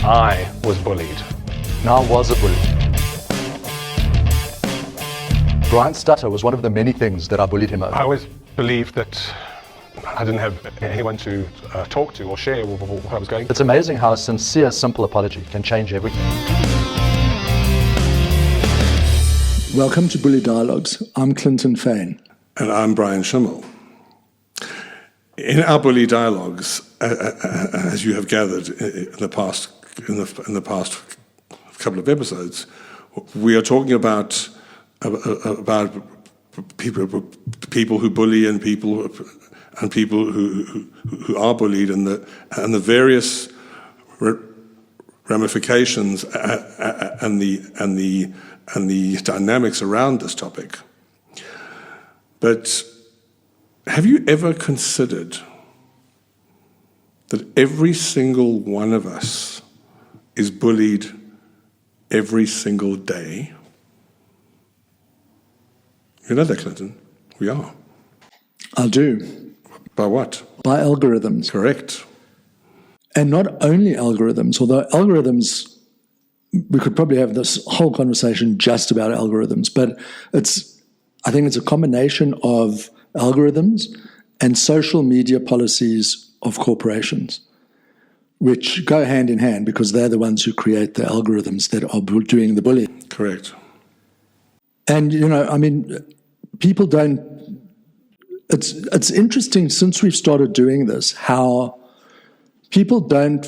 I was bullied. And I was a bully. Brian Stutter was one of the many things that I bullied him over. I always believed that I didn't have anyone to talk to or share what I was going through. It's amazing how a sincere, simple apology can change everything. Welcome to Bullied Dialogues. I'm Clinton Fain. And I'm Brian Schimmel. In our Bullied Dialogues, as you have gathered in the past couple of episodes, we are talking about people who bully and people who are bullied and the various ramifications and the dynamics around this topic. But have you ever considered that every single one of us is bullied every single day? You know that, Clinton. We are. I do. By what? By algorithms. Correct. And not only algorithms, although algorithms, we could probably have this whole conversation just about algorithms, but I think it's a combination of algorithms and social media policies of corporations, which go hand in hand because they're the ones who create the algorithms that are doing the bullying. Correct. And, people don't... It's interesting since we've started doing this, how people don't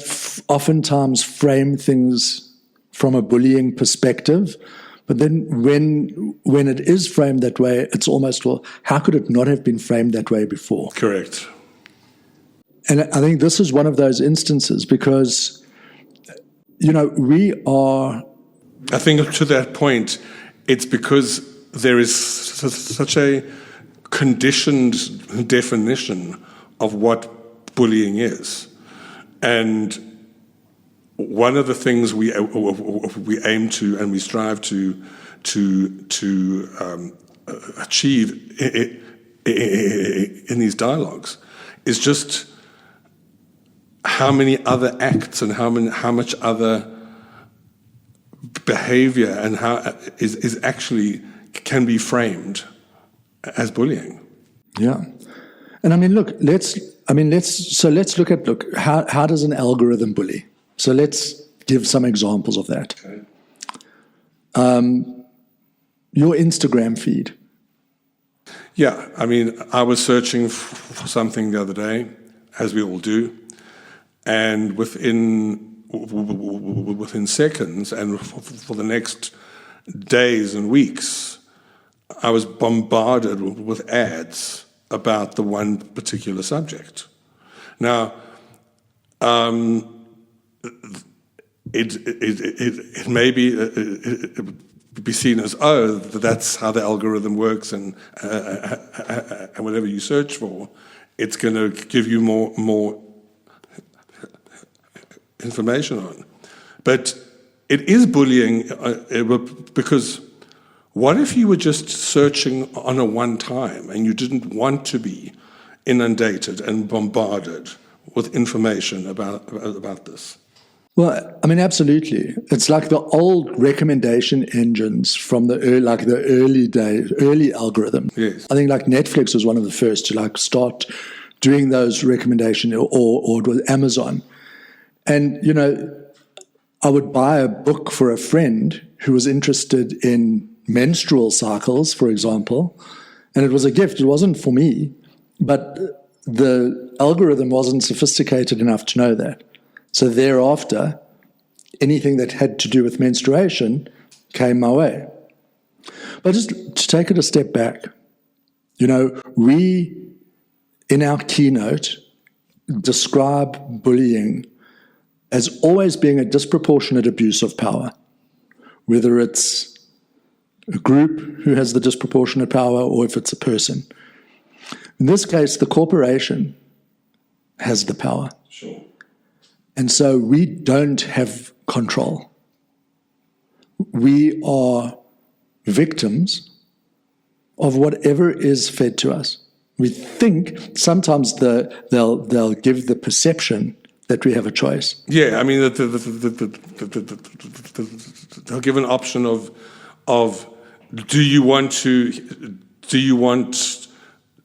oftentimes frame things from a bullying perspective. But then when it is framed that way, it's almost, well, how could it not have been framed that way before? Correct. And I think this is one of those instances because, we are... I think to that point, it's because there is such a conditioned definition of what bullying is. And one of the things we aim to and we strive to achieve in these dialogues is just how many other acts and how much other behavior and how is actually can be framed as bullying. Yeah. And let's look at how does an algorithm bully? So let's give some examples of that. Okay. Your Instagram feed. Yeah, I was searching for something the other day, as we all do, and within seconds and for the next days and weeks, I was bombarded with ads about the one particular subject. Now, it may be seen as, that's how the algorithm works, and whatever you search for, it's going to give you more information on. But it is bullying because what if you were just searching on a one time and you didn't want to be inundated and bombarded with information about this? Well, absolutely. It's like the old recommendation engines from the early algorithms. Yes. I think Netflix was one of the first to start doing those recommendations, or it was Amazon. And, I would buy a book for a friend who was interested in menstrual cycles, for example, and it was a gift. It wasn't for me, but the algorithm wasn't sophisticated enough to know that. So thereafter, anything that had to do with menstruation came my way. But just to take it a step back, we, in our keynote, describe bullying as always being a disproportionate abuse of power, whether it's a group who has the disproportionate power or if it's a person. In this case, the corporation has the power. Sure. And so we don't have control. We are victims of whatever is fed to us. We think sometimes they'll give the perception that we have a choice. Yeah, I mean, they'll give an option of do you want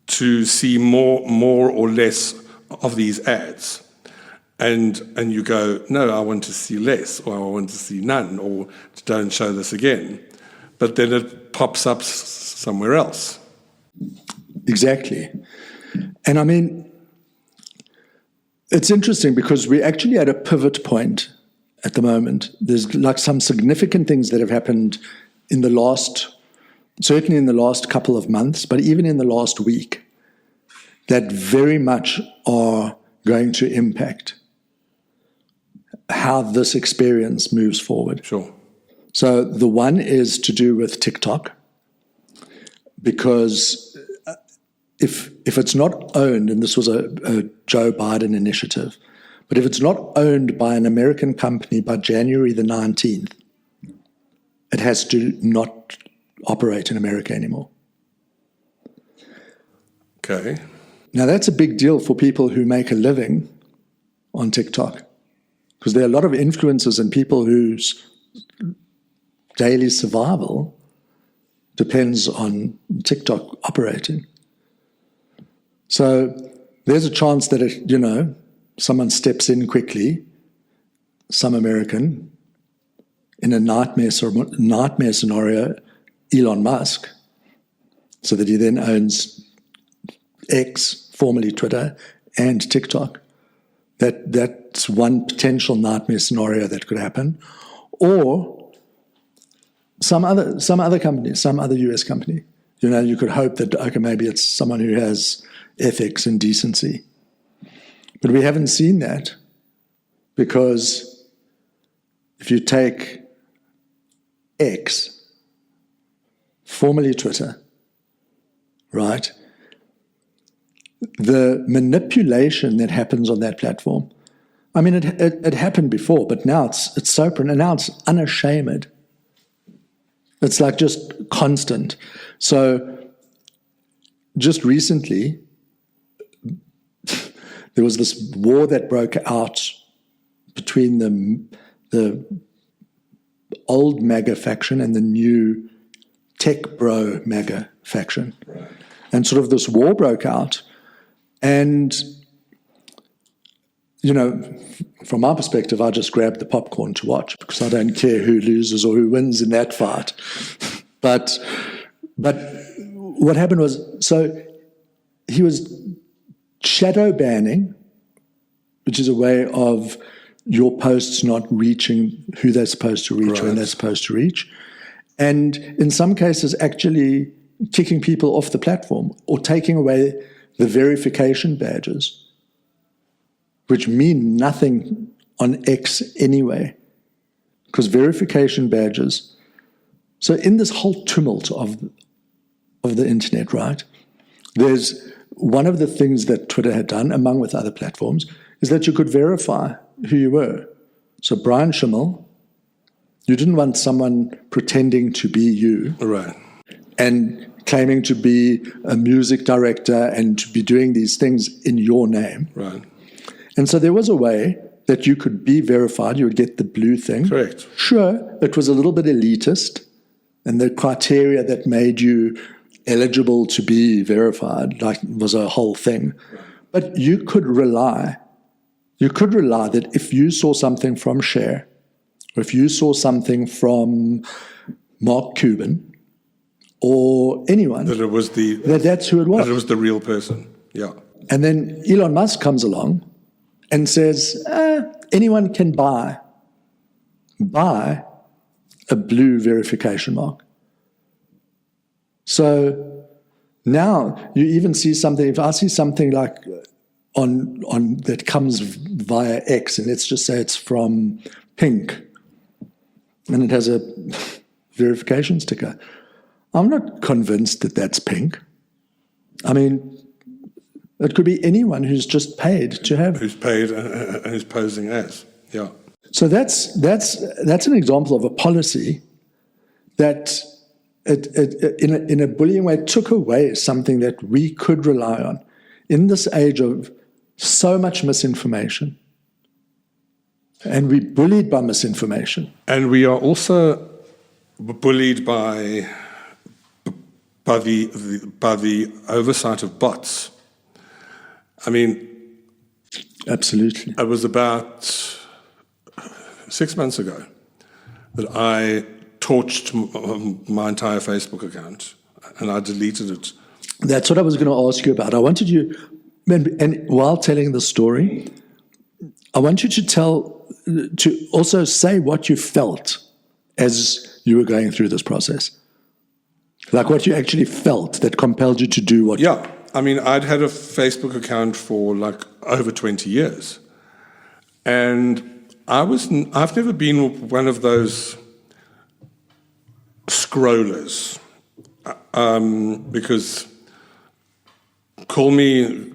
to see more or less of these ads, and you go, no, I want to see less, or I want to see none, or don't show this again, but then it pops up somewhere else. Exactly. And I mean, it's interesting because we're actually at a pivot point at the moment. There's like some significant things that have happened certainly in the last couple of months, but even in the last week, that very much are going to impact how this experience moves forward. Sure. So the one is to do with TikTok, because if it's not owned, and this was a Joe Biden initiative, but if it's not owned by an American company by January the 19th, it has to not operate in America anymore. Okay. Now, that's a big deal for people who make a living on TikTok, because there are a lot of influencers and people whose daily survival depends on TikTok operating. So there's a chance that, someone steps in quickly, some American, in a nightmare scenario, Elon Musk, so that he then owns X, formerly Twitter, and TikTok. That's one potential nightmare scenario that could happen. Or some other company, some other US company. You could hope that, okay, maybe it's someone who has ethics and decency. But we haven't seen that, because if you take X, formerly Twitter, right, the manipulation that happens on that platform, I mean, it happened before, but now it's so pronounced, unashamed. It's like just constant. So just recently, there was this war that broke out between the old MAGA faction and the new tech bro MAGA faction. Right. And sort of this war broke out. And, from my perspective, I just grabbed the popcorn to watch, because I don't care who loses or who wins in that fight. But what happened was, so he was shadow banning, which is a way of your posts not reaching who they're supposed to reach, right, when they're supposed to reach. And in some cases, actually kicking people off the platform or taking away the verification badges, which mean nothing on X anyway, because verification badges. So in this whole tumult of the internet, right, there's one of the things that Twitter had done, among with other platforms, is that you could verify who you were. So Brian Schimmel, you didn't want someone pretending to be you. Right. And claiming to be a music director and to be doing these things in your name. Right. And so there was a way that you could be verified. You would get the blue thing. Correct. Sure, it was a little bit elitist, and the criteria that made you eligible to be verified was a whole thing. But you could rely that if you saw something from Cher, or if you saw something from Mark Cuban, or anyone, that it was that's who it was. That it was the real person. Yeah. And then Elon Musk comes along and says, anyone can buy a blue verification mark. So now you even see something, if I see something like on that comes via X, and let's just say it's from Pink, and it has a verification sticker, I'm not convinced that that's Pink. I mean, it could be anyone who's just paid to have. Who's paid and who's posing as, yeah. So that's an example of a policy that in a bullying way took away something that we could rely on in this age of so much misinformation, And we're bullied by misinformation. And we are also bullied by the oversight of bots. I mean, Absolutely. it was about 6 months ago that I torched my entire Facebook account and I deleted it. That's what I was going to ask you about. I wanted you, and while telling the story, I want you to also say what you felt as you were going through this process. Like what you actually felt that compelled you to do what Yeah, I mean, I'd had a Facebook account for like over 20 years. And I've never been one of those scrollers. Because call me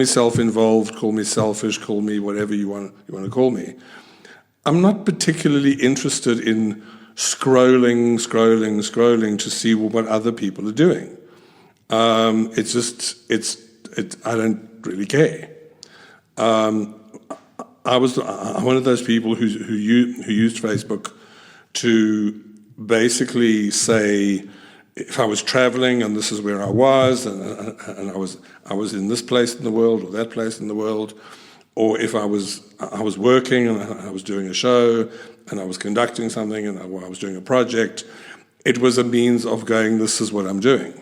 self-involved, call me selfish, call me whatever you want to call me. I'm not particularly interested in scrolling to see what other people are doing. I don't really care. I'm one of those people who used Facebook to basically say, if I was traveling and this is where I was, and I was in this place in the world or that place in the world, or if I was working and I was doing a show and I was conducting something and I was doing a project, it was a means of going, this is what I'm doing.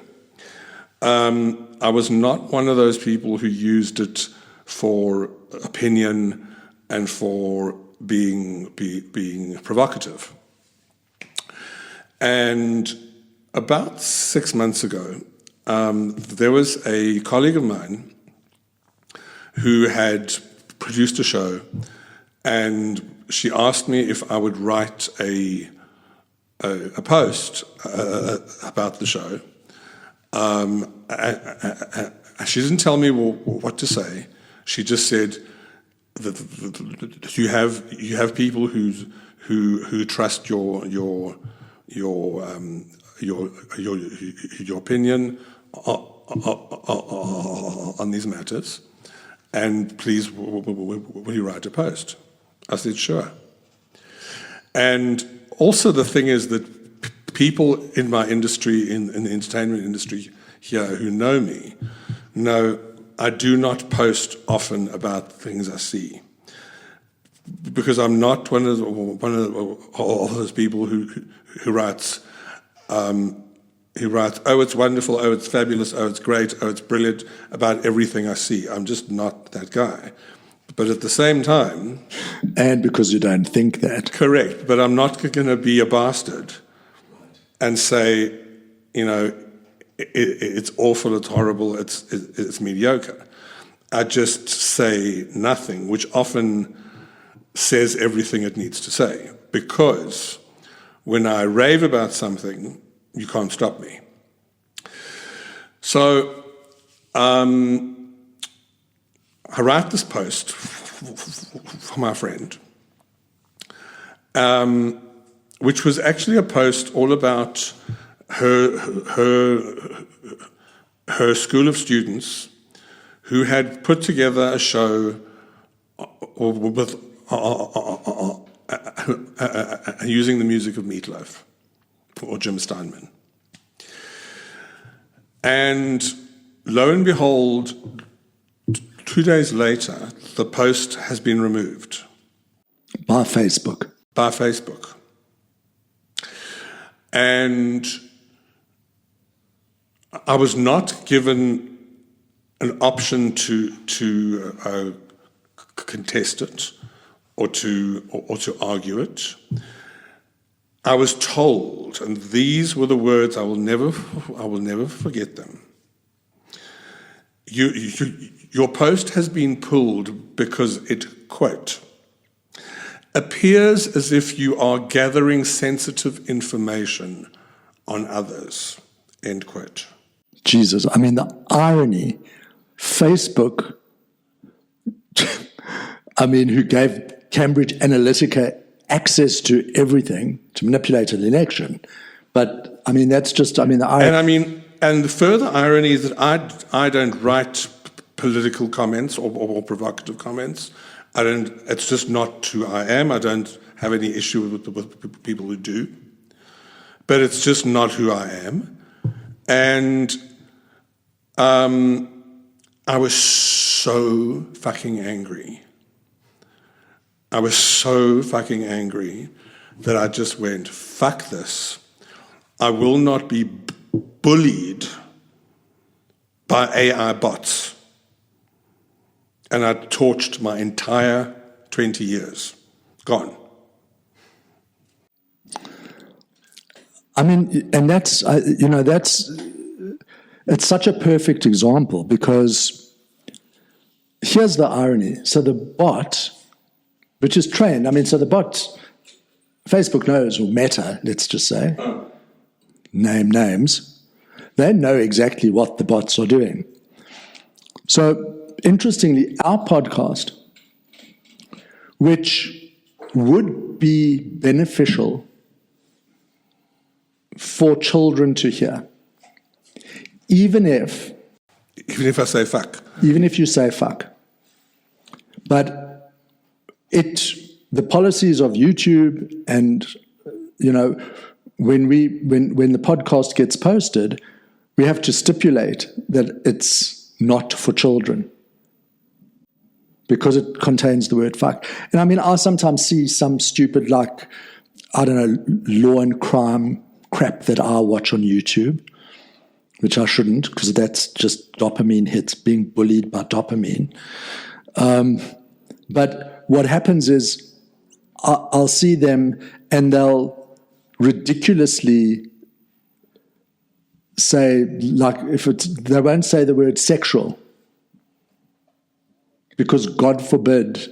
I was not one of those people who used it for opinion and for being provocative. And about 6 months ago, there was a colleague of mine who had produced a show, and she asked me if I would write a post about the show. She didn't tell me what to say. She just said that you have people who trust your opinion on these matters, and please, will you write a post? I said, sure. And also the thing is that people in my industry, in the entertainment industry here who know me, know I do not post often about things I see, because I'm not one of those people who writes, oh, it's wonderful, oh, it's fabulous, oh, it's great, oh, it's brilliant about everything I see. I'm just not that guy. But at the same time... And because you don't think that. Correct, but I'm not going to be a bastard and say, it's awful, it's horrible, it's mediocre. I just say nothing, which often says everything it needs to say, because when I rave about something, you can't stop me. So I write this post for my friend, which was actually a post all about her school of students who had put together a show with using the music of Meatloaf or Jim Steinman. And lo and behold, 2 days later, the post has been removed. By Facebook. By Facebook. And I was not given an option to contest it or to argue it. I was told, and these were the words, I will never forget them. Your post has been pulled because it, quote, appears as if you are gathering sensitive information on others, end quote. Jesus, I mean, the irony, Facebook, I mean, who gave Cambridge Analytica access to everything to manipulate an election. But, I mean, that's just, I mean, the irony. And the further irony is that I don't write political comments or provocative comments. It's just not who I am. I don't have any issue with people who do. But it's just not who I am. And I was so fucking angry. I was so fucking angry that I just went, fuck this. I will not be bullied by AI bots. And I torched my entire 20 years. Gone. I mean, and that's, it's such a perfect example, because here's the irony. So the bot, which is trained, so the bot, Facebook knows, or Meta, let's just say, name names, they know exactly what the bots are doing. So, interestingly, our podcast, which would be beneficial for children to hear, even if I say fuck. Even if you say fuck. But the policies of YouTube and, when the podcast gets posted, we have to stipulate that it's not for children, because it contains the word fuck. And I sometimes see some stupid, law and crime crap that I watch on YouTube, which I shouldn't, because that's just dopamine hits, being bullied by dopamine. But what happens is I'll see them and they'll ridiculously say, they won't say the word sexual, because God forbid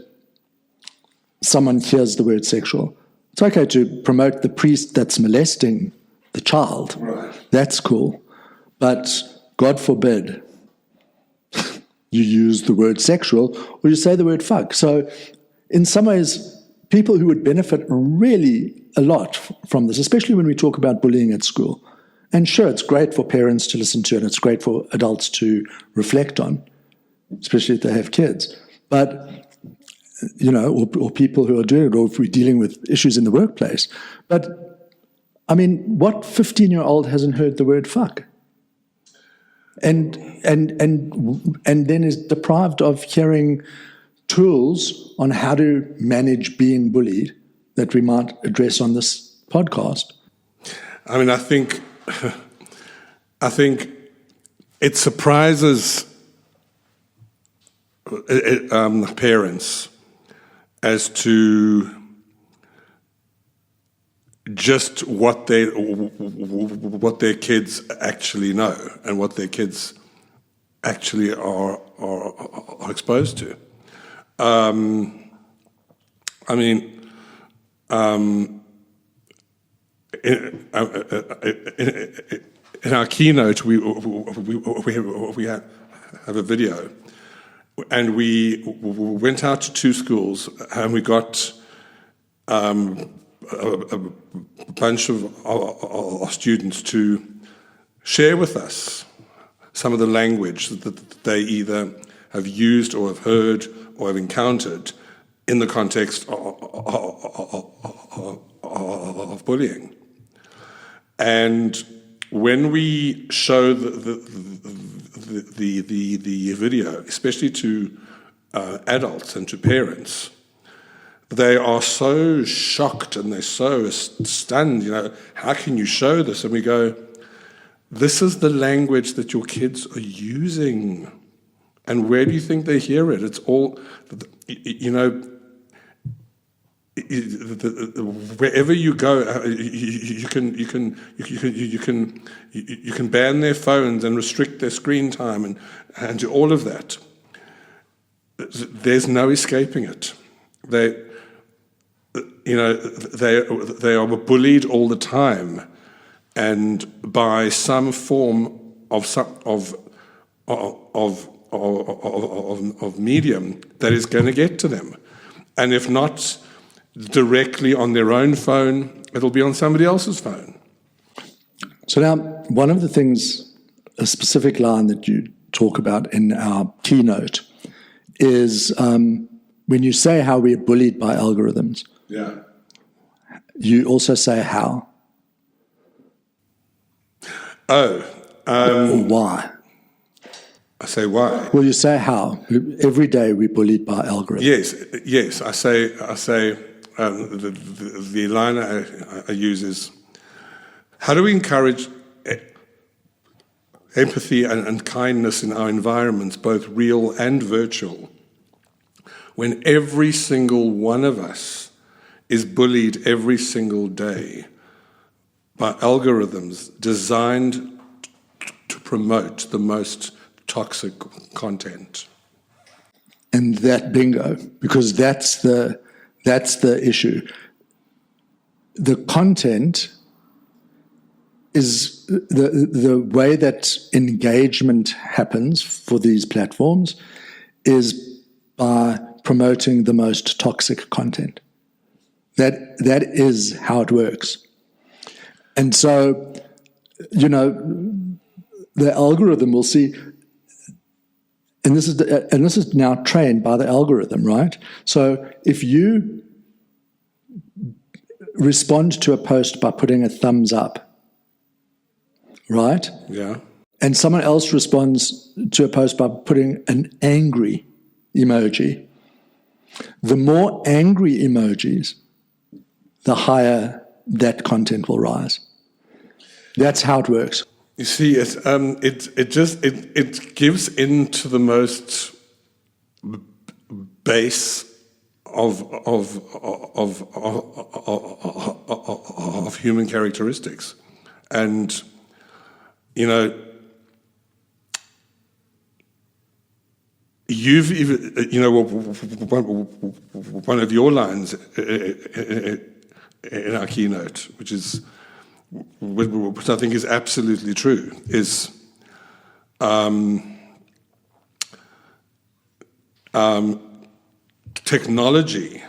someone hears the word sexual. It's okay to promote the priest that's molesting the child. Right. That's cool. But God forbid you use the word sexual or you say the word fuck. So in some ways, people who would benefit really a lot from this, especially when we talk about bullying at school. And sure, it's great for parents to listen to, and it's great for adults to reflect on, especially if they have kids. But, or people who are doing it, or if we're dealing with issues in the workplace. But, what 15-year-old hasn't heard the word fuck? And then is deprived of hearing tools on how to manage being bullied that we might address on this podcast. I think it surprises parents as to just what their kids actually know and what their kids actually are exposed to. In our keynote, we have a video, and we went out to 2 schools, and we got a bunch of students to share with us some of the language that they either have used or have heard or have encountered in the context of bullying. And when we show the video, especially to adults and to parents, they are so shocked and they're so stunned, how can you show this? And we go, this is the language that your kids are using. And where do you think they hear it? It's all, wherever you go, you can ban their phones and restrict their screen time and do all of that. There's no escaping it. They are bullied all the time, and by some form of medium that is going to get to them, and if not directly on their own phone, it'll be on somebody else's phone. So now, one of the things, a specific line that you talk about in our keynote is when you say how we're bullied by algorithms, Yeah. you also say how Oh, or why. I say why. Well, you say how. Every day we're bullied by algorithms. Yes. I say. The line I use is, how do we encourage empathy and kindness in our environments, both real and virtual, when every single one of us is bullied every single day by algorithms designed to promote the most toxic content? And that bingo, because that's the issue. The content is the way that engagement happens for these platforms is by promoting the most toxic content. That is how it works. And so, the algorithm will see, and this is now trained by the algorithm, right? So if you respond to a post by putting a thumbs up, right? Yeah. And someone else responds to a post by putting an angry emoji, the more angry emojis, the higher that content will rise. That's how it works. You see, it gives into the most base of human characteristics, and you've even one of your lines in our keynote, which I think is absolutely true, is technology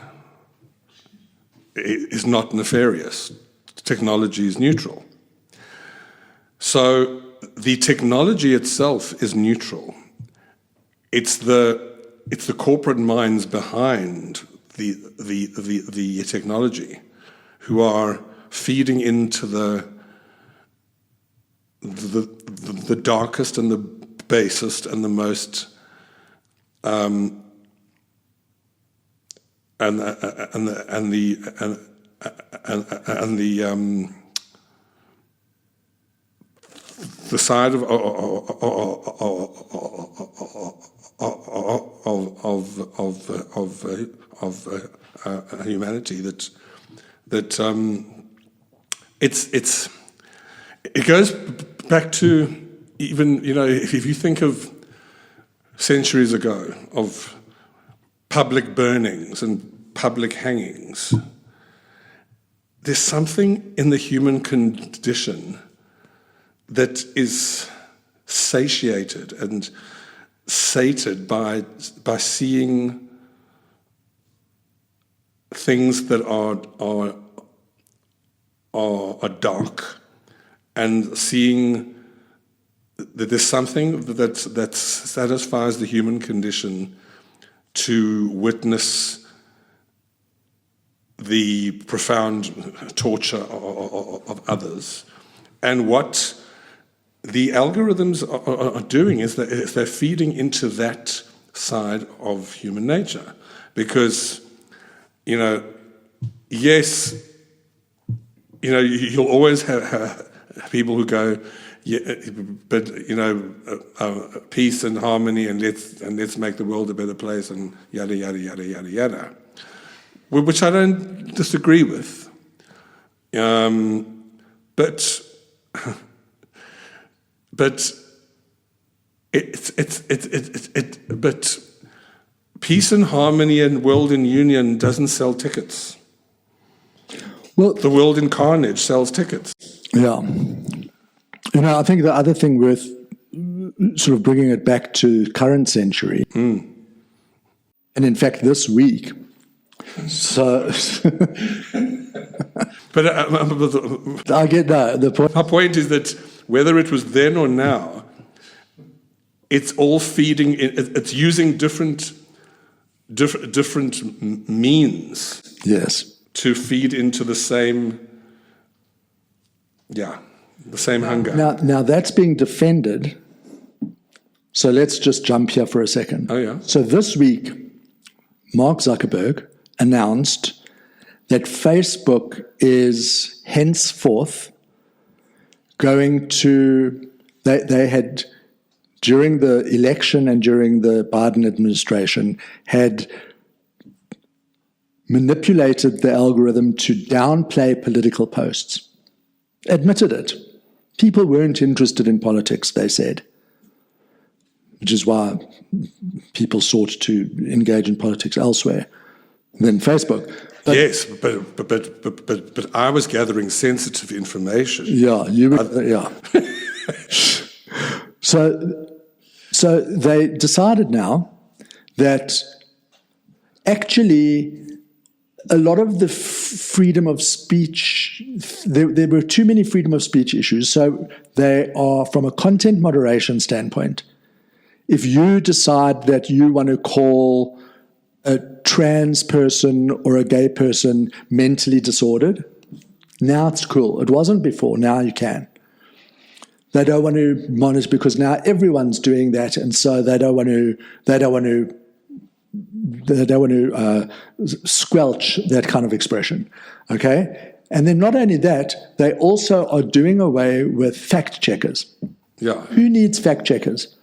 is not nefarious. Technology is neutral. So the technology itself is neutral. It's the corporate minds behind the technology who are feeding into the darkest and the basest and the most the side of humanity that it goes back to even if you think of centuries ago of public burnings and public hangings, there's something in the human condition that is satiated and sated by seeing things that are dark, and seeing that there's something that satisfies the human condition to witness the profound torture of others. And what the algorithms are doing is that they're feeding into that side of human nature. Because, yes, you'll always have people who go, yeah, but peace and harmony, and let's make the world a better place, and yada yada yada yada yada, which I don't disagree with, but but peace and harmony and world in union doesn't sell tickets. Well, the world in carnage sells tickets. Yeah. I think the other thing worth sort of bringing it back to current century, and in fact this week, so... But I get the point. My point is that whether it was then or now, it's all feeding, it's using different different means Yes. to feed into the same hunger. Now that's being defended. So let's just jump here for a second. Oh, yeah. So this week, Mark Zuckerberg announced that Facebook is henceforth going to, they had, during the election and during the Biden administration, had manipulated the algorithm to downplay political posts. Admitted it. People weren't interested in politics, they said, which is why people sought to engage in politics elsewhere than Facebook. But, yes, but I was gathering sensitive information. yeah, yeah. So they decided now that actually a lot of the freedom of speech, there were too many freedom of speech issues. So they are, from a content moderation standpoint, if you decide that you want to call a trans person or a gay person mentally disordered, now it's cool. It wasn't before. Now you can. They don't want to monitor because now everyone's doing that, and so they don't want to squelch that kind of expression. Okay, and then not only that, they also are doing away with fact checkers. Yeah. Who needs fact checkers?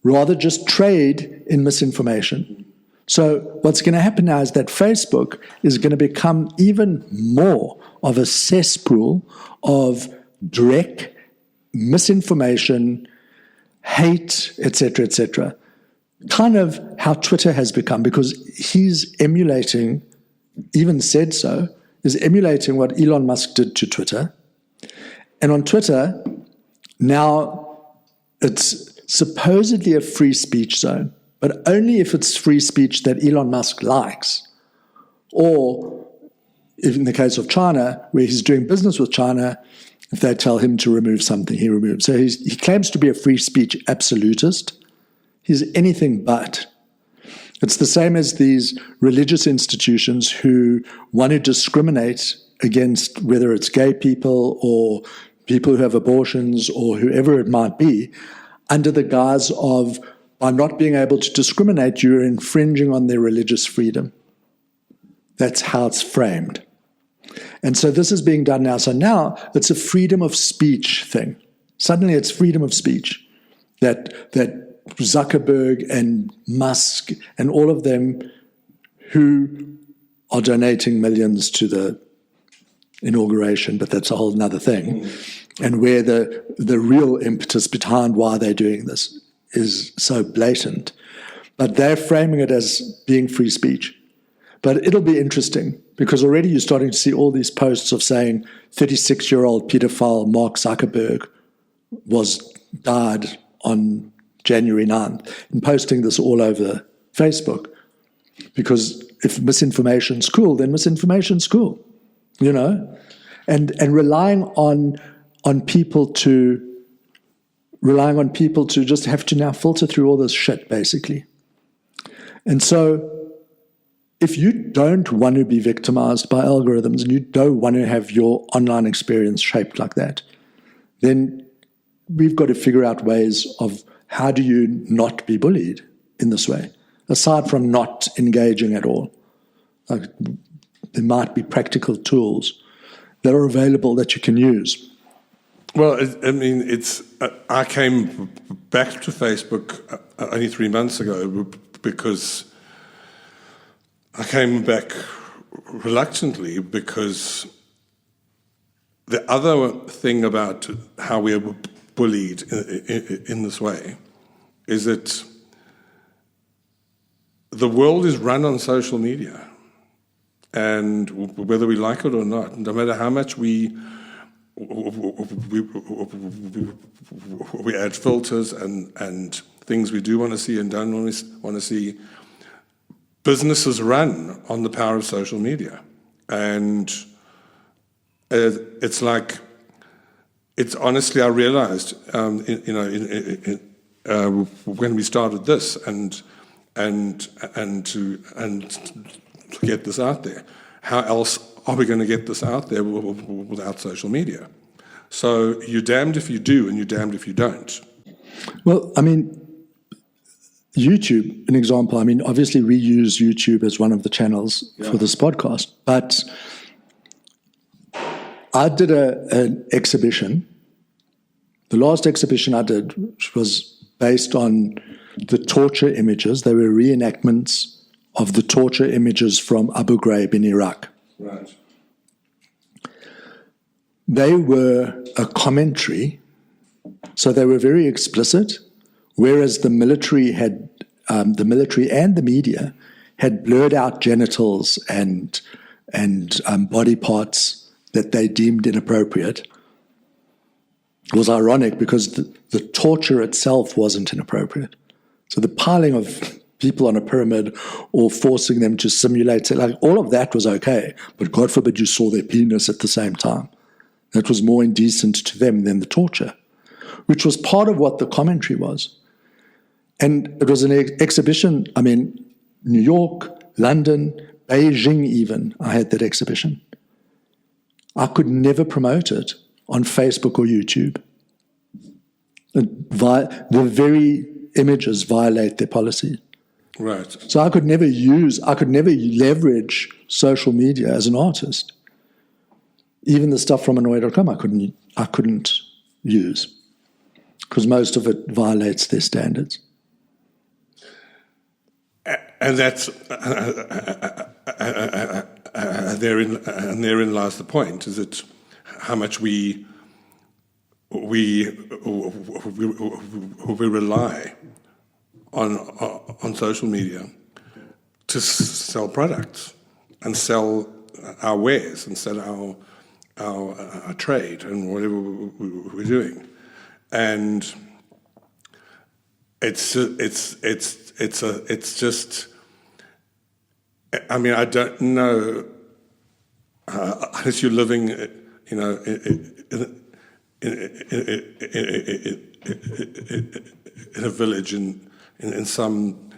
Rather just trade in misinformation. So what's going to happen now is that Facebook is going to become even more of a cesspool of direct misinformation, hate, etc., kind of how Twitter has become, because he's emulating, even said so, is emulating what Elon Musk did to Twitter. And on Twitter, now it's supposedly a free speech zone, but only if it's free speech that Elon Musk likes. Or, if in the case of China, where he's doing business with China, if they tell him to remove something, he removes. So he claims to be a free speech absolutist. He's anything but. It's the same as these religious institutions who want to discriminate against whether it's gay people or people who have abortions or whoever it might be, under the guise of, by not being able to discriminate, you're infringing on their religious freedom. That's how it's framed. And so this is being done now. So now it's a freedom of speech thing. Suddenly it's freedom of speech that Zuckerberg and Musk and all of them who are donating millions to the inauguration, but that's a whole other thing, and where the real impetus behind why they're doing this is so blatant. But they're framing it as being free speech. But it'll be interesting because already you're starting to see all these posts of saying 36-year-old pedophile Mark Zuckerberg died on January 9th, and posting this all over Facebook. Because if misinformation's cool, then misinformation's cool, you know? And relying on people to just have to now filter through all this shit, basically. And so if you don't want to be victimized by algorithms and you don't want to have your online experience shaped like that, then we've got to figure out ways of how do you not be bullied in this way, aside from not engaging at all. Like, there might be practical tools that are available that you can use. Well, I mean, I came back to Facebook only 3 months ago because I came back reluctantly because the other thing about how we are bullied in this way is that the world is run on social media. And whether we like it or not, no matter how much we add filters and things we do want to see and don't want to see, businesses run on the power of social media. And it's like, it's honestly, I realized, when we started this, and and to get this out there. How else are we going to get this out there without social media? So you're damned if you do, and you're damned if you don't. Well, I mean, YouTube, an example. I mean, obviously we use YouTube as one of the channels for this podcast, but I did an exhibition. The last exhibition I did, which was based on the torture images. They were reenactments of the torture images from Abu Ghraib in Iraq. Right. They were a commentary, so they were very explicit, whereas the military and the media had blurred out genitals and body parts that they deemed inappropriate. It was ironic because the torture itself wasn't inappropriate. So the piling of people on a pyramid or forcing them to simulate, like all of that was okay, but God forbid you saw their penis at the same time. That was more indecent to them than the torture, which was part of what the commentary was. And it was an exhibition, I mean, New York, London, Beijing even, I had that exhibition. I could never promote it on Facebook or YouTube. The very images violate their policy. Right. So I could never leverage social media as an artist. Even the stuff from Annoy.com I couldn't use because most of it violates their standards. And that's therein lies the point: is that how much we rely on social media to sell products and sell our wares and sell our trade and whatever we're doing, and it's just. I mean, I don't know unless you're living, you know, in a village in some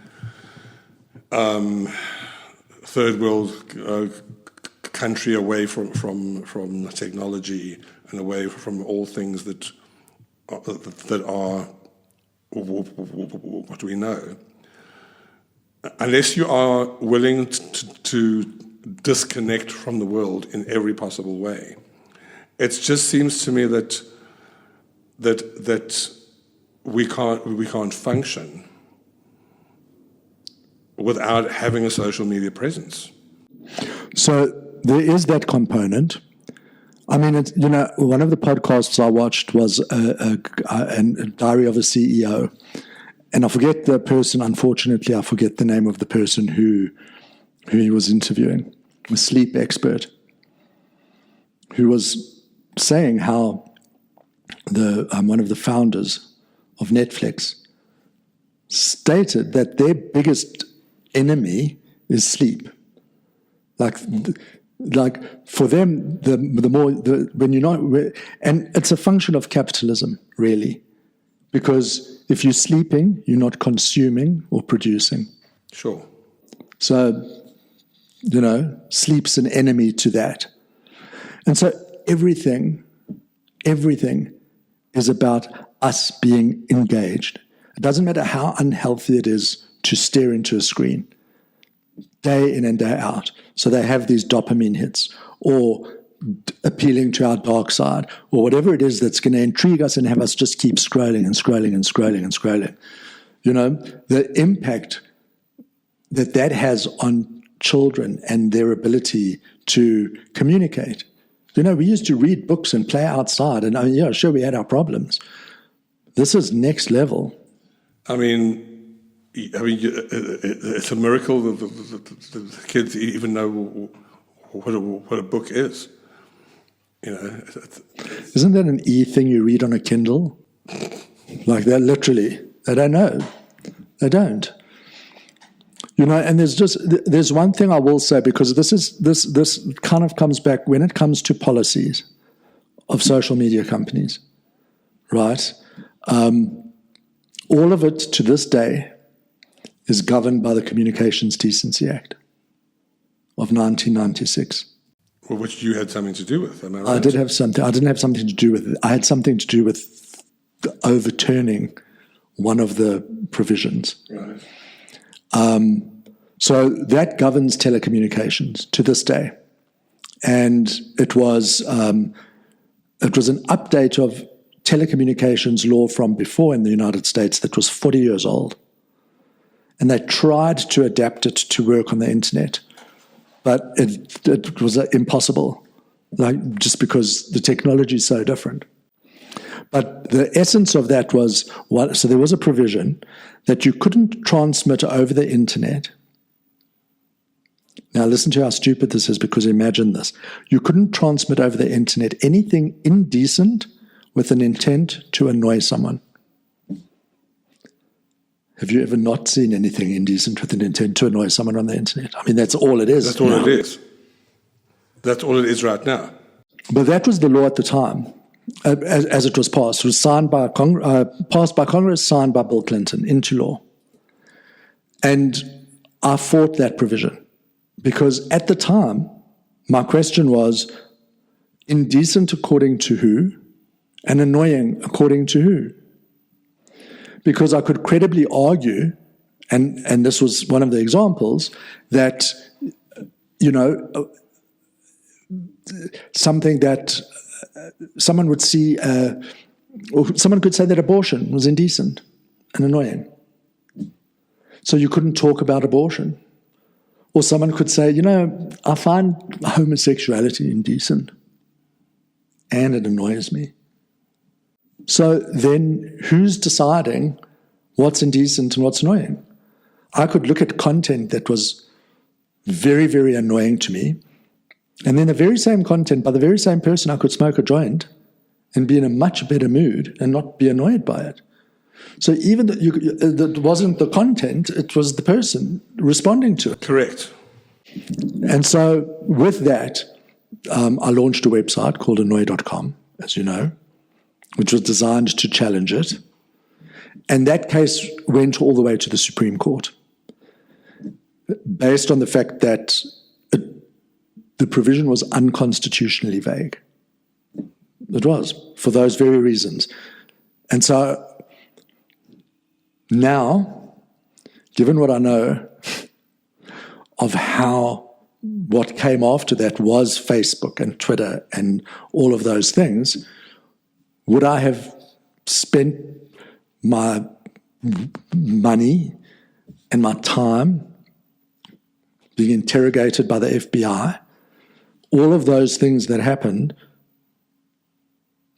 third world country, away from technology and away from all things that are what we know. Unless you are willing to disconnect from the world in every possible way, it just seems to me that we can't function without having a social media presence. So there is that component. I mean, one of the podcasts I watched was a Diary of a CEO. And I forget the person, unfortunately, I forget the name of the person who he was interviewing, a sleep expert, who was saying how one of the founders of Netflix stated that their biggest enemy is sleep. Like for them, when you're not, and it's a function of capitalism, really, because if you're sleeping, you're not consuming or producing. Sure. So, sleep's an enemy to that. And so everything is about us being engaged. It doesn't matter how unhealthy it is to stare into a screen day in and day out. So they have these dopamine hits or appealing to our dark side or whatever it is that's going to intrigue us and have us just keep scrolling and scrolling and scrolling and scrolling. The impact that has on children and their ability to communicate. We used to read books and play outside, and sure, we had our problems. This is next level. I mean, it's a miracle that the kids even know what a book is. Isn't that an thing you read on a Kindle? Like that, literally. They don't know. They don't. And there's one thing I will say, because this kind of comes back when it comes to policies of social media companies, right? All of it to this day is governed by the Communications Decency Act of 1996. Well, which you had something to do with, am I right? I did have something. I didn't have something to do with it. I had something to do with overturning one of the provisions. Right. So that governs telecommunications to this day, and it was an update of telecommunications law from before in the United States that was 40 years old, and they tried to adapt it to work on the internet, but it was impossible, just because the technology is so different. But the essence of that was, so there was a provision that you couldn't transmit over the internet. Now listen to how stupid this is, because imagine this. You couldn't transmit over the internet anything indecent with an intent to annoy someone. Have you ever not seen anything indecent with an intent to annoy someone on the internet? I mean, that's all it is. That's all it is. That's all it is right now. But that was the law at the time, as it was passed. It was signed by passed by Congress, signed by Bill Clinton into law. And I fought that provision because at the time, my question was, indecent according to who, and annoying according to who? Because I could credibly argue, and this was one of the examples, that, something that someone would see, or someone could say that abortion was indecent and annoying. So you couldn't talk about abortion. Or someone could say, I find homosexuality indecent and it annoys me. So then who's deciding what's indecent and what's annoying? I could look at content that was very, very annoying to me, and then the very same content by the very same person, I could smoke a joint and be in a much better mood and not be annoyed by it. So even that wasn't the content, it was the person responding to it. Correct. And so with that, I launched a website called annoy.com, as you know, which was designed to challenge it. And that case went all the way to the Supreme Court, based on the fact that the provision was unconstitutionally vague. It was, for those very reasons. And so now, given what I know of how what came after that was Facebook and Twitter and all of those things, would I have spent my money and my time being interrogated by the FBI, all of those things that happened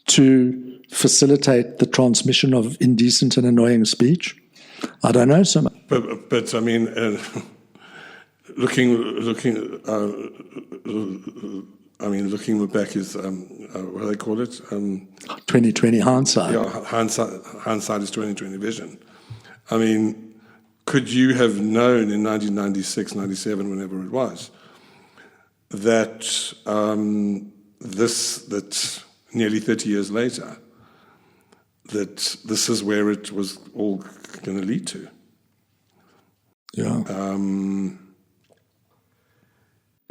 to facilitate the transmission of indecent and annoying speech? I don't know so much. But I mean, looking back is what do they call it? 2020 hindsight. Yeah, hindsight is 2020 vision. I mean, could you have known in 1996, 97, whenever it was, that that nearly 30 years later, that this is where it was all going to lead to? Yeah.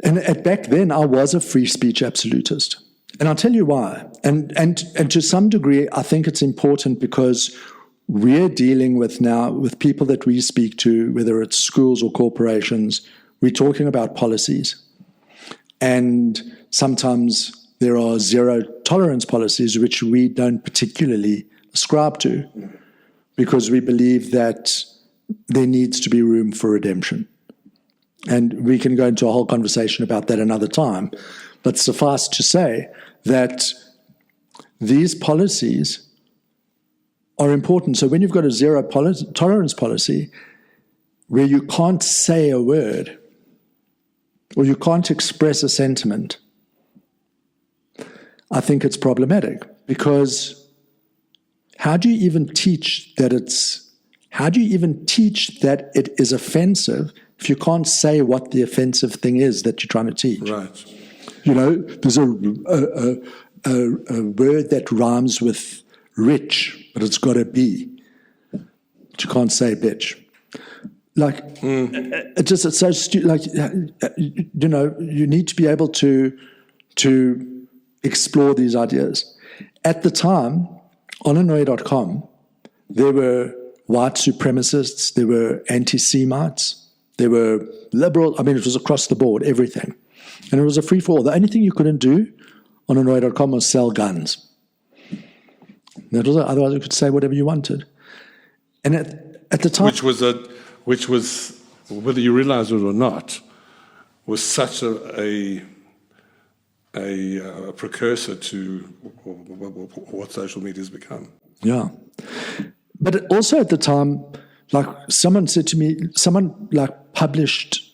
And back then, I was a free speech absolutist. And I'll tell you why. And to some degree, I think it's important because we're dealing with now, with people that we speak to, whether it's schools or corporations, we're talking about policies. And sometimes there are zero tolerance policies which we don't particularly ascribe to, because we believe that there needs to be room for redemption. And we can go into a whole conversation about that another time. But suffice to say that these policies are important. So when you've got a zero tolerance policy where you can't say a word or you can't express a sentiment, I think it's problematic, because how do you even teach that it is offensive if you can't say what the offensive thing is that you're trying to teach? Right. There's a word that rhymes with rich, but it's got to be. But you can't say bitch. it's so stupid. Like, you need to be able to explore these ideas. At the time, on Hanoi.com, there were white supremacists, there were anti-Semites, there were liberal. I mean, it was across the board, everything. And it was a free-for-all. The only thing you couldn't do on Hanoi.com was sell guns. Otherwise, you could say whatever you wanted. And at the time... Which was, whether you realize it or not, was such a precursor to what social media has become. Yeah. But also at the time, like someone said to me, someone published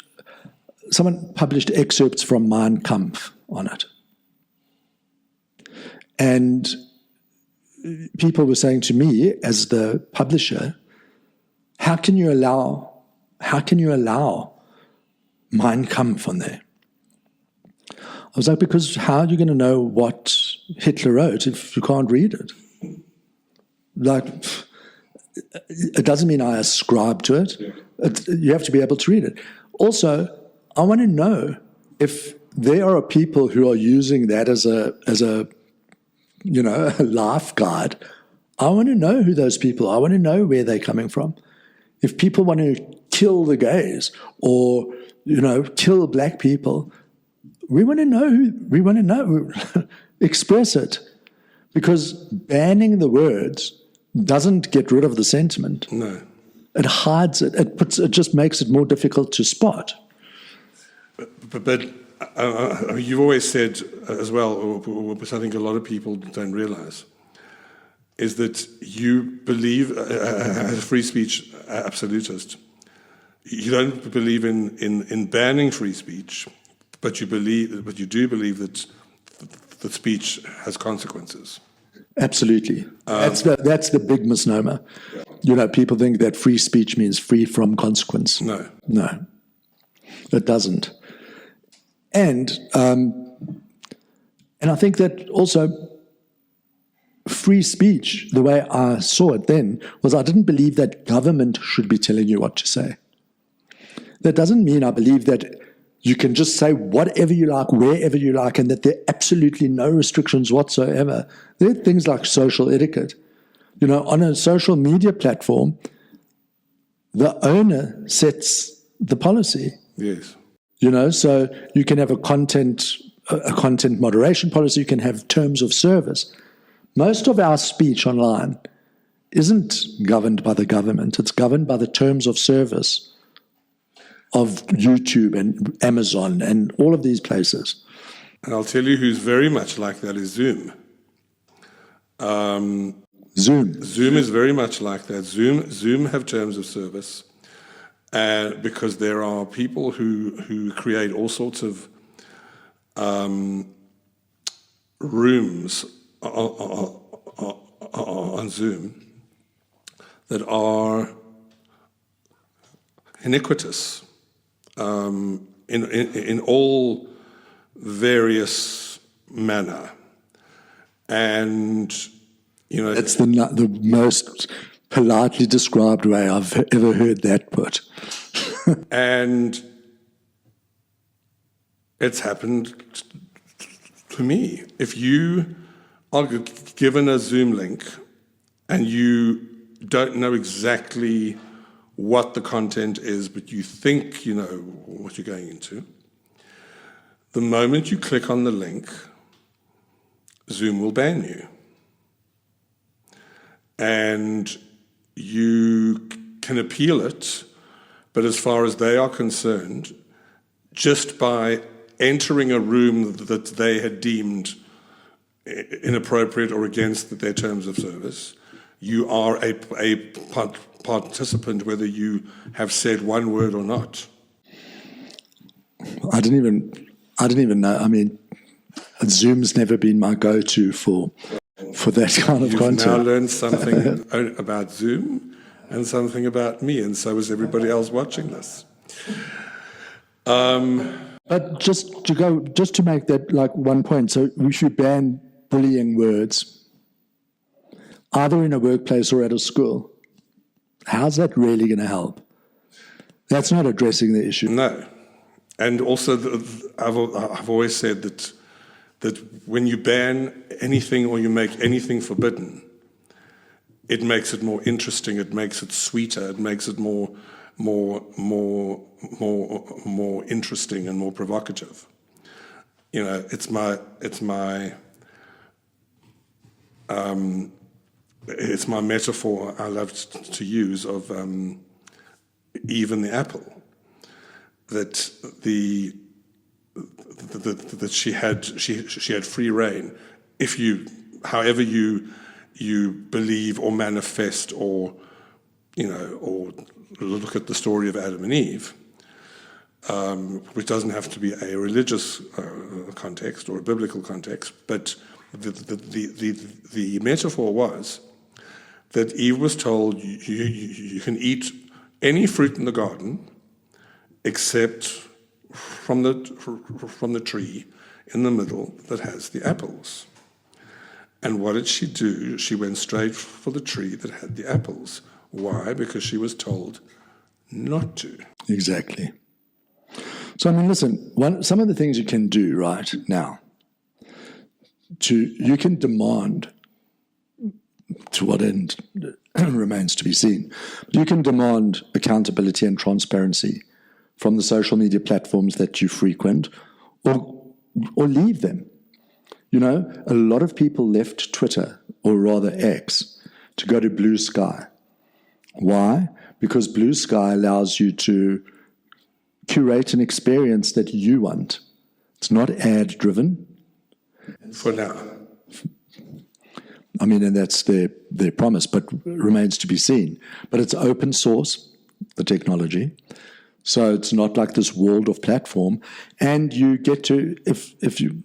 excerpts from Mein Kampf on it. And people were saying to me, as the publisher, how can you allow Mein Kampf on there? I was like, because how are you going to know what Hitler wrote if you can't read it? Like, it doesn't mean I ascribe to it. You have to be able to read it. Also, I want to know if there are people who are using that as a life guide. I want to know who those people are. I want to know where they're coming from. If people want to kill the gays or, kill black people, we want to know. Express it. Because banning the words doesn't get rid of the sentiment. No. It hides it. It just makes it more difficult to spot. But you've always said as well, which I think a lot of people don't realize, is that you believe, as a free speech absolutist, you don't believe in banning free speech, but you do believe that speech has consequences. Absolutely. That's the big misnomer. People think that free speech means free from consequence. No, it doesn't. And I think that also free speech, the way I saw it then, was I didn't believe that government should be telling you what to say. That doesn't mean I believe that you can just say whatever you like, wherever you like, and that there are absolutely no restrictions whatsoever. There are things like social etiquette. On a social media platform, the owner sets the policy. Yes. So you can have a content moderation policy, you can have terms of service. Most of our speech online isn't governed by the government. It's governed by the terms of service of YouTube and Amazon and all of these places. And I'll tell you who's very much like that is Zoom. Zoom is very much like that. Zoom have terms of service because there are people who create all sorts of rooms on Zoom that are iniquitous in all various manner, and it's the most politely described way I've ever heard that put. And it's happened to me. If you are given a Zoom link and you don't know exactly what the content is, but you think you know what you're going into, the moment you click on the link, Zoom will ban you. And you can appeal it, but as far as they are concerned, just by entering a room that they had deemed inappropriate or against their terms of service, you are a participant whether you have said one word or not. I didn't even know. I mean, Zoom's never been my go-to for that kind of content. You've now learned something about Zoom and something about me, and so is everybody else watching this. But just to make that like one point, so we should ban bullying words, either in a workplace or at a school. How's that really going to help? That's not addressing the issue. No. And also, I've always said that when you ban anything or you make anything forbidden, it makes it more interesting, it makes it sweeter, it makes it more interesting and more provocative. You know, it's my metaphor I love to use of Eve and the apple. That that she had free reign. If you, however you believe or manifest or look at the story of Adam and Eve, which doesn't have to be a religious context or a biblical context, but the metaphor was that Eve was told you can eat any fruit in the garden except from the tree in the middle that has the apples. And what did she do? She went straight for the tree that had the apples. Why? Because she was told not to. Exactly. So, I mean, listen, some of the things you can do right now, you can demand, to what end remains to be seen, but you can demand accountability and transparency from the social media platforms that you frequent, or leave them. You know, a lot of people left Twitter, or rather X, to go to Blue Sky. Why? Because Blue Sky allows you to curate an experience that you want. It's not ad-driven. For now. I mean, and that's their promise, but remains to be seen. But it's open source, the technology. So it's not like this walled off platform. And you get to, if you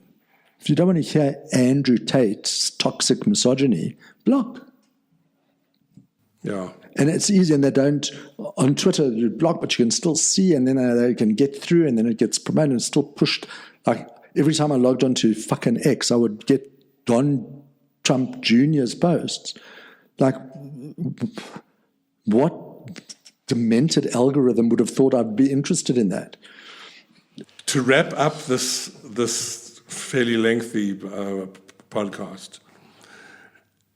don't want to hear Andrew Tate's toxic misogyny, block. Yeah. And it's easy, and they don't, on Twitter, you block, but you can still see, and then they can get through, and then it gets promoted, and it's still pushed. Like, every time I logged onto fucking X, I would get Don Trump Jr.'s posts. Like, what demented algorithm would have thought I'd be interested in that? To wrap up this fairly lengthy podcast,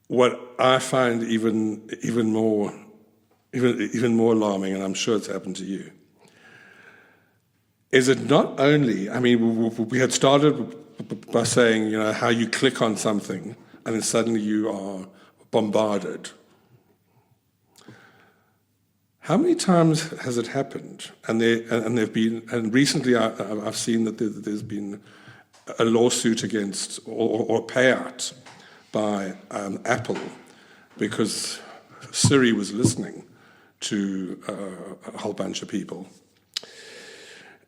what I find even more alarming, and I'm sure it's happened to you, is it not only, I mean, we had started by saying, you know, how you click on something and then suddenly you are bombarded. How many times has it happened? And recently I've seen that there's been a lawsuit against or a payout by Apple because Siri was listening to a whole bunch of people.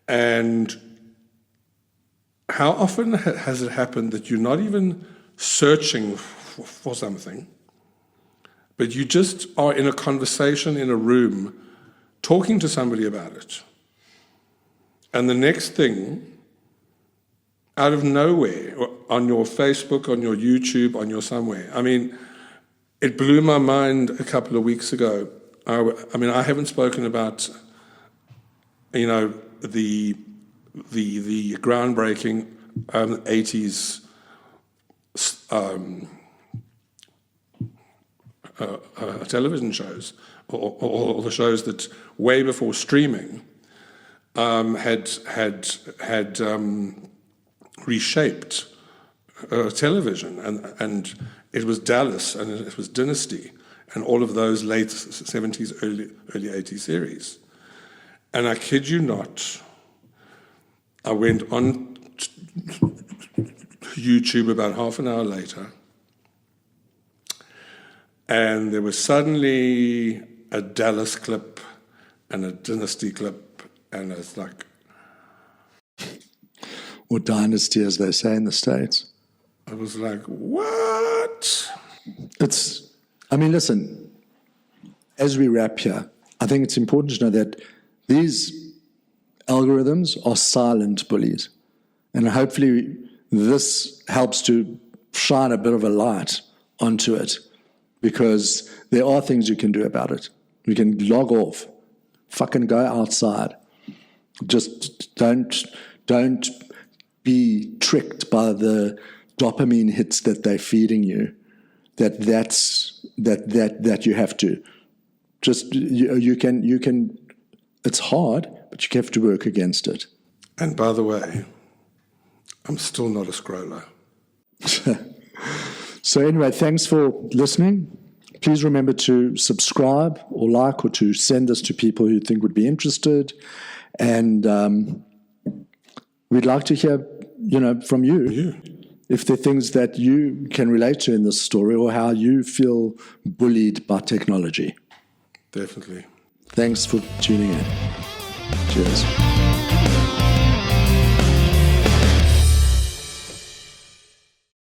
And how often has it happened that you're not even searching for something, but you just are in a conversation in a room talking to somebody about it, and the next thing, out of nowhere, on your Facebook, on your YouTube, on your somewhere. I mean, it blew my mind a couple of weeks ago. I mean, I haven't spoken about, you know, the groundbreaking 80s television shows, or the shows that way before streaming had reshaped television, and it was Dallas, and it was Dynasty, and all of those late 70s, early 80s series. And I kid you not, I went on YouTube about half an hour later, and there was suddenly a Dallas clip and a Dynasty clip, and it's like... Or Dynasty, as they say in the States. I was like, what? I mean, listen, as we wrap here, I think it's important to know that these algorithms are silent bullies. And hopefully this helps to shine a bit of a light onto it, because there are things you can do about it. You can log off, Fucking go outside. Just don't be tricked by the dopamine hits that they're feeding you. That you have to. Just you can. It's hard, but you have to work against it. And by the way, I'm still not a scroller. So anyway, thanks for listening. Please remember to subscribe or like, or to send this to people who you think would be interested. And we'd like to hear, from you. If there are things that you can relate to in this story, or how you feel bullied by technology. Definitely. Thanks for tuning in. Cheers.